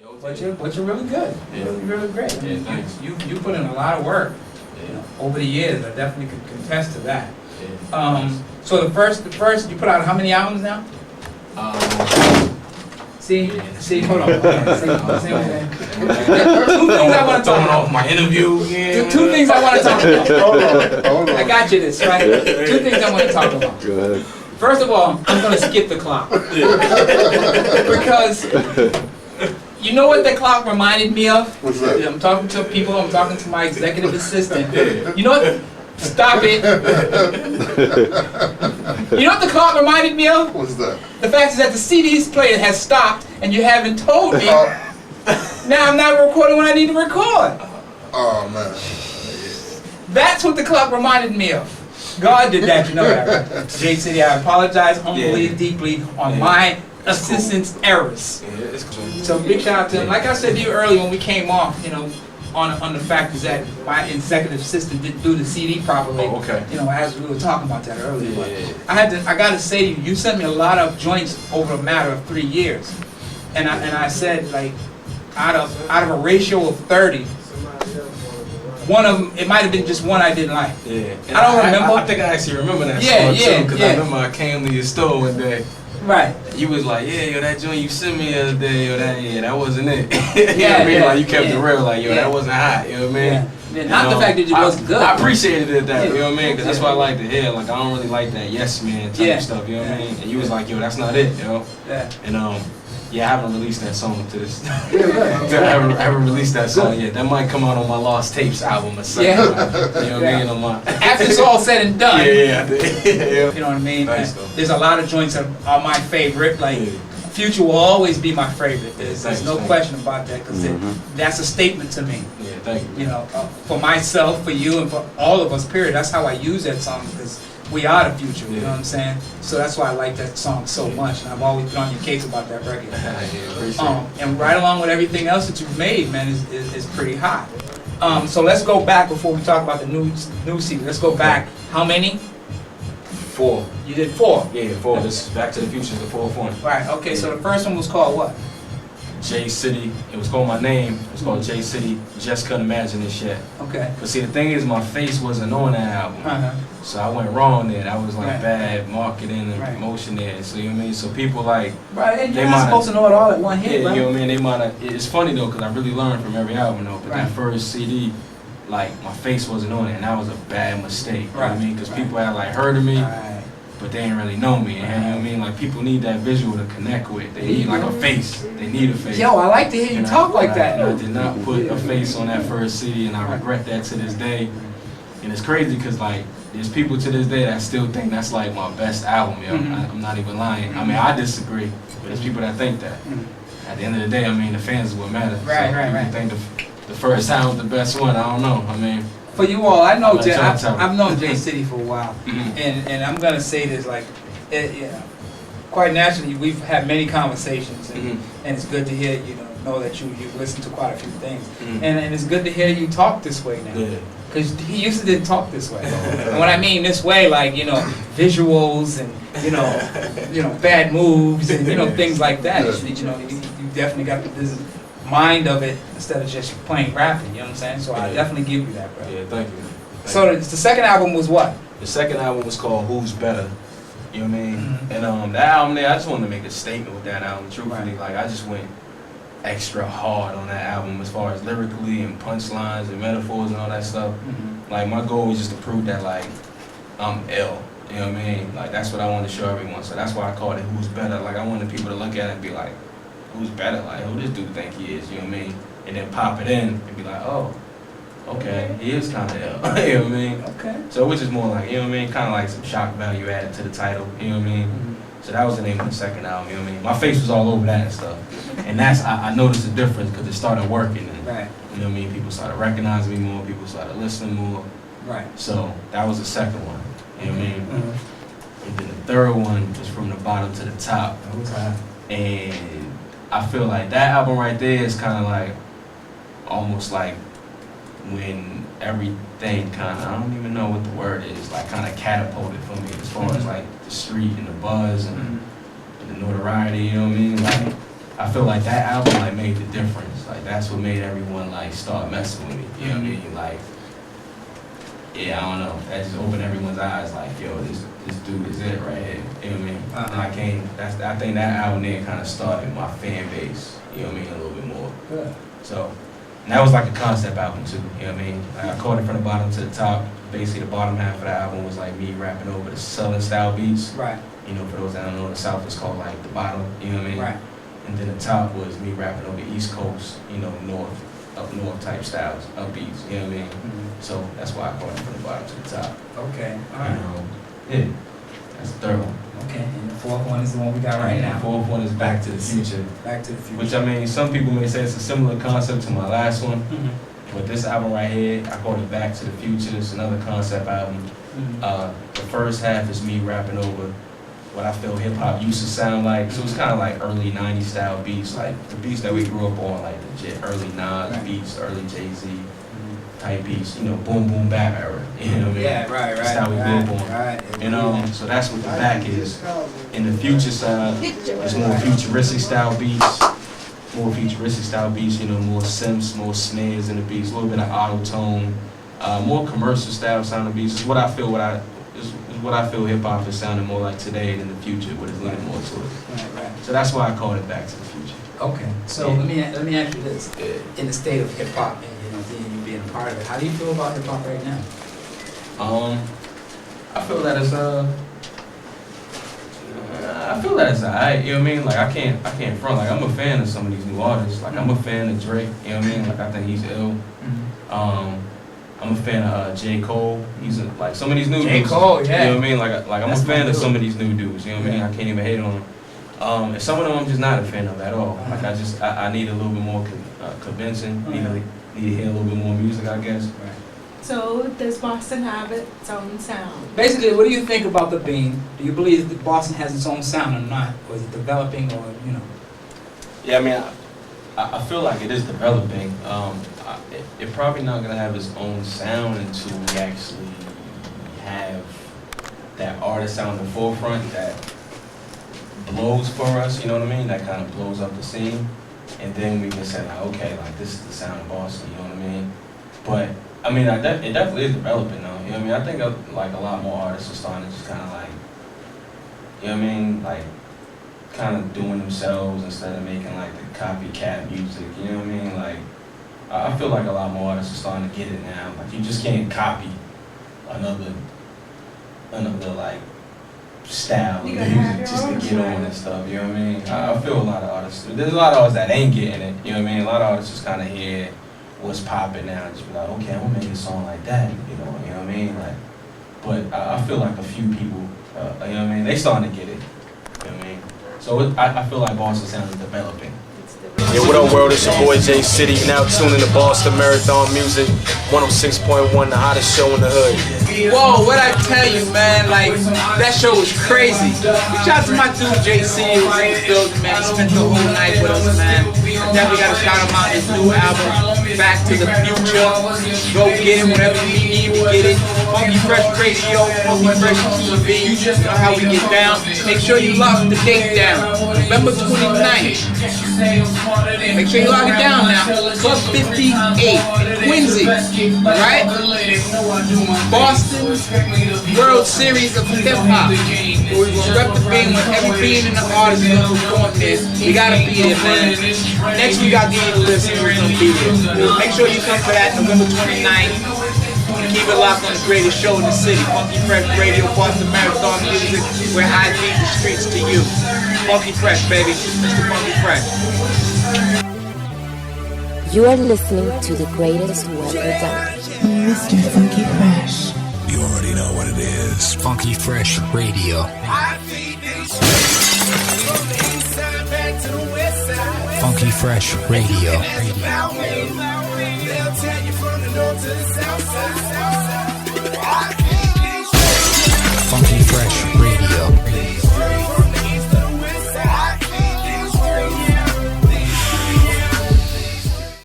But you're really good. You're really great. Yeah, thanks. You put in a lot of work over the years. I definitely can contest to that. So the first you put out how many albums now? See, hold on. See what I'm saying? Two things I want to talk about. Off my interview. Two things I want to talk about. Hold on. I got you this, right? Two things I want to talk about. Go ahead. First of all, I'm going to skip the clock. Because you know what the clock reminded me of? What's that? I'm talking to people, I'm talking to my executive assistant. You know what? Stop it. You know what the clock reminded me of? What's that? The fact is that the CDs player has stopped and you haven't told me. Now I'm not recording when I need to record. Oh, man. That's what the clock reminded me of. God did that, you know that, right? J.C.I.T.Y, I apologize humbly, deeply on my assistant's errors. So big shout out to him. Like I said to you earlier when we came off, you know, on the fact is that my executive assistant didn't do the CD properly. Oh, okay. You know, as we were talking about that earlier. But I got to say to you, you sent me a lot of joints over a matter of 3 years, and I said like out of a ratio of 30. One of them, it might have been just one I didn't like. Yeah. I don't remember. I think I actually remember that Yeah, song too, because yeah. I remember I came to your store one day. Right. You was like, yeah, yo, that joint you sent me the other day, yo, that wasn't it. You know Yeah, what I mean? yeah, Like, you kept it real, like, yo, yeah. that wasn't hot, you know what I mean? Yeah. Not the fact that it wasn't good. I appreciated it that, you know what I mean? Because that's what I like to hear. Like, I don't really like that yes man type stuff, you know what I mean? And you was like, yo, that's not it, yo. Yeah. And yeah, I haven't released that song to this. Yeah, I haven't released that song yet. That might come out on my Lost Tapes album or something. You know what I mean? On my After it's all said and done. Yeah. You know what I mean? Nice, though. There's a lot of joints that are my favorite. Like Future will always be my favorite. There's no question about that because that's a statement to me. Yeah, thank you. You know, for myself, for you, and for all of us. Period. That's how I use that song because we are the future. You know what I'm saying? So that's why I like that song so much, and I've always been on your case about that record. And right along with everything else that you've made, man, is pretty hot. So let's go back before we talk about the new CD. Let's go back. How many? 4. You did 4. Yeah, 4. This Back to the Future is the 4th one. Right. Okay. So the first one was called what? J.C.I.T.Y. It was called my name. It was called J.C.I.T.Y. Just couldn't imagine this yet. Okay. But see, the thing is, my face wasn't on that album. So I went wrong there. That was like bad marketing and promotion there. So you know what I mean? So people like and you're not supposed to know it all at one hit, right? You know what I mean? They might have. It's funny though, because I really learned from every album though. But that first CD, like my face wasn't on it, and that was a bad mistake. You know what I mean? Because people had like heard of me, but they didn't really know me. And you know what I mean? Like people need that visual to connect with. They need like a face. They need a face. Yo, I like to hear you talk like that. I did not put a face on that first CD, and I regret that to this day. And it's crazy because like there's people to this day that still think that's like my best album, yo. I'm not even lying. I mean, I disagree, but there's people that think that. At the end of the day, I mean, the fans is what matters. Right. Think the first album's the best one. I don't know. I mean, for you all, I know I've known J.C.I.T.Y for a while, and I'm gonna say this like, quite naturally, we've had many conversations, and it's good to hear know that you listen to quite a few things, and it's good to hear you talk this way now. Because he used to didn't talk this way. And when I mean this way, like, visuals and, bad moves and, things like that. You definitely got the mind of it instead of just plain rapping, you know what I'm saying? So I definitely give you that, bro. Yeah, thank you. So the second album was what? The second album was called Who's Better. You know what I mean? And that album there, I just wanted to make a statement with that album, truthfully. Like, I just went extra hard on that album as far as lyrically and punchlines and metaphors and all that stuff. Like my goal was just to prove that like I'm ill, you know what I mean? Like that's what I wanted to show everyone. So that's why I called it Who's Better. Like I wanted people to look at it and be like, who's better? Like who this dude think he is, you know what I mean? And then pop it in and be like, oh, okay, he is kind of ill, you know what I mean? Okay. So it was just more like, you know what I mean? Kind of like some shock value added to the title, you know what I mean? So that was the name of the second album, you know what I mean? My face was all over that and stuff. And that's, I noticed the difference because it started working. And, you know what I mean? People started recognizing me more, people started listening more. So that was the second one, you know what I mean? And then the third one was from the bottom to the top. And I feel like that album right there is kind of like, almost like when everything kind of, I don't even know what the word is, like kind of catapulted for me as far as like the street and the buzz and the notoriety, you know what I mean? Like, I feel like that album like made the difference. Like that's what made everyone like start messing with me. You know what I mean? Like, yeah, I don't know. That just opened everyone's eyes. Like, yo, this dude is it right here. You know what I mean? And I think that album there kind of started my fan base. You know what I mean? A little bit more. Good. So, and that was like a concept album too. You know what I mean? I caught it from the bottom to the top. Basically, the bottom half of the album was like me rapping over the Southern style beats. Right. You know, for those that don't know, the South is called like the bottom. You know what I mean? Right. And then the top was me rapping over East Coast, you know, up north type styles, up beats, you know what I mean? So that's why I call it from the bottom to the top. Okay, all right. Yeah, that's the third one. Okay, and the fourth one is the one we got right now. The fourth one is Back to the Future. Back to the Future. Which, I mean, some people may say it's a similar concept to my last one, but this album right here, I call it Back to the Future. It's another concept album. The first half is me rapping over what I feel hip-hop used to sound like. So it's kind of like early 90s style beats, like the beats that we grew up on, like the early Nas beats, early J.C. type beats, you know, boom boom bap era, you know what I mean? Yeah, right. That's how we grew up on. You know, so that's what the back is. In the future side, it's more futuristic style beats, you know, more synths, more snares in the beats, a little bit of auto-tone, more commercial style sounding beats. Is what I feel hip hop is sounding more like today than the future, but it's leaning more to it. Right. So that's why I called it Back to the Future. Okay. So let me ask you this: in the state of hip hop, and you know, you being a part of it, how do you feel about hip hop right now? I feel that it's alright. You know what I mean? Like I can't front. Like I'm a fan of some of these new artists. Like I'm a fan of Drake. You know what I mean? Like I think he's ill. I'm a fan of J. Cole. He's like some of these new dudes. J. Cole, yeah. You know what I mean? Like I'm That's a fan of dude. some of these new dudes. You know what I mean? I can't even hate on them. And some of them I'm just not a fan of at all. Like I need a little bit more convincing. Need to hear a little bit more music, I guess. Right. So does Boston have its own sound? Basically, what do you think about the Bean? Do you believe that Boston has its own sound or not? Or is it developing, or you know? Yeah, I mean, I feel like it is developing. It probably not gonna have its own sound until we actually have that artist on the forefront that blows for us. You know what I mean? That kind of blows up the scene, and then we can say like, okay, like this is the sound of Boston. You know what I mean? But I mean, it definitely is developing though. You know what I mean? I think like a lot more artists are starting to just kind of like, you know what I mean? Like kind of doing themselves instead of making like the copycat music. You know what I mean? Like I feel like a lot more artists are starting to get it now. Like you just can't copy another like style of music just to get on and stuff. You know what I mean? I feel a lot of artists. There's a lot of artists that ain't getting it. You know what I mean? A lot of artists just kind of hear what's popping now and just be like, okay, I'm gonna make a song like that. You know what I mean? Like, but I feel like a few people, you know what I mean? They starting to get it. You know what I mean? So I feel like Boston sound is developing. Yeah, what up world, it's your boy J.C.I.T.Y. Now tuning to Boston Marathon Music, 106.1, the hottest show in the hood. Whoa, what I tell you, man, like, that show was crazy. Shout out to my dude JC, who was in the building, man. He spent the whole night with us, man. And then we gotta shout him out his new album, Back to the Future. Go get it whenever you need to get it. Funky Fresh Radio, Funky Fresh TV, you know how we get down. Make sure you lock the date down, November 29th. Make sure you lock it down now. Club 58 in Quincy, alright? Boston World Series of Hip Hop. We're gonna rep the Bean when every Bean in the artist is gonna perform this. We gotta be there, man. Next we got the listeners who's gonna be there. Make sure you come for that November 29th. Keep it locked on the greatest show in the city. Funky Fresh Radio, Boston Marathon Music, where I lead the streets to you. Funky Fresh, baby. Mr. Funky Fresh. You are listening to the greatest web done. Mr. Funky Fresh. You already know what it is. Funky Fresh Radio. Funky Fresh Radio.